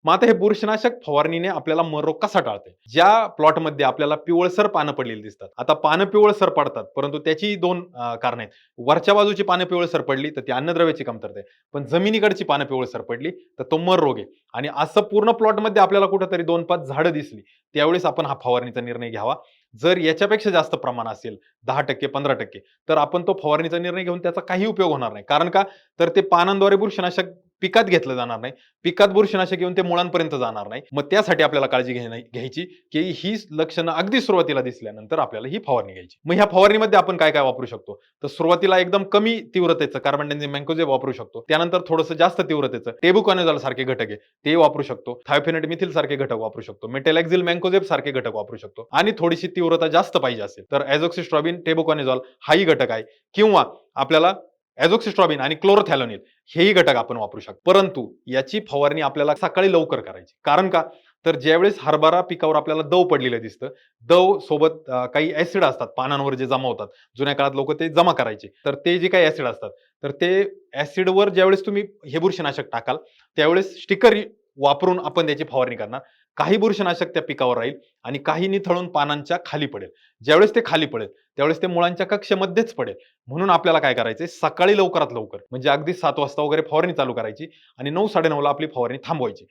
मग आता हे बुरशीनाशक फवारणीने आपल्याला मर कसा टाळते? ज्या प्लॉटमध्ये आपल्याला पिवळसर पानं पडलेली दिसतात. आता पानं पिवळसर पडतात, परंतु त्याची दोन कारण आहेत. वरच्या बाजूची पानं पिवळसर पडली तर ती अन्नद्रव्याची कमतरता आहे. पण जमिनीकडची पानं पिवळसर पडली तर तो मर रोग आहे. आणि असं पूर्ण प्लॉटमध्ये आपल्याला कुठेतरी 2-5 झाडं दिसली, त्यावेळेस आपण हा फवारणीचा निर्णय घ्यावा. जर याच्यापेक्षा जास्त प्रमाण असेल 10% 15% तर आपण तो फवारणीचा निर्णय घेऊन त्याचा काही उपयोग होणार नाही. कारण का? तर ते पानांद्वारे बुरशीनाशक पिकात घेतलं जाणार नाही. पिकात बुरशीनाशक येऊन ते मुळांपर्यंत जाणार नाही. मग त्यासाठी आपल्याला काळजी घ्यायची, की ही लक्षणं अगदी सुरुवातीला दिसल्यानंतर आपल्याला ही फवारणी घ्यायची. मग ह्या फवारणीमध्ये आपण काय काय वापरू शकतो? तर सुरुवातीला एकदम कमी तीव्रतेचं कार्बनडायझिम मॅन्कोजेब वापरू शकतो. त्यानंतर थोडंसं जास्त तीव्रतेचं टेबुकॉनझोल सारखे घटक आहे ते वापरू शकतो. थायोफेनेट मिथिल सारखे घटक वापरू शकतो. मेटॅलॅक्झिल मॅन्कोजेब सारखे घटक वापरू शकतो. आणि थोडीशी तीव्रता जास्त पाहिजे असेल तर ॲझोक्सिस्ट्रॉबिन, टेबुकॉनझोल हाही घटक आहे. किंवा आपल्याला ॲझोक्सिस्ट्रॉबिन आणि क्लोरोथॅलोनिल हेही घटक आपण वापरू शकतो. परंतु याची फवारणी आपल्याला सकाळी लवकर करायची. कारण का? तर ज्यावेळेस हरभरा पिकावर आपल्याला दव पडलेलं दिसतं, दव सोबत काही ॲसिड असतात पानांवर जे जमा होतात. जुन्या काळात लोक ते जमा करायचे. तर ते जे काही ॲसिड असतात, तर ते ॲसिडवर ज्यावेळेस तुम्ही हे बुरशीनाशक टाकाल, त्यावेळेस स्टिकर वापरून आपण त्याची फवारणी करणार. काही बुरशीनाशक त्या पिकावर राहील आणि काही निथळून पानांच्या खाली पडेल. ज्यावेळेस ते खाली पडेल, त्यावेळेस ते मुळांच्या कक्षेमध्येच पडेल. म्हणून आपल्याला काय करायचंय, सकाळी लवकरात लवकर म्हणजे अगदी 7 वाजता वगैरे फवारणी चालू करायची आणि 9-9:30ला आपली फवारणी थांबवायची.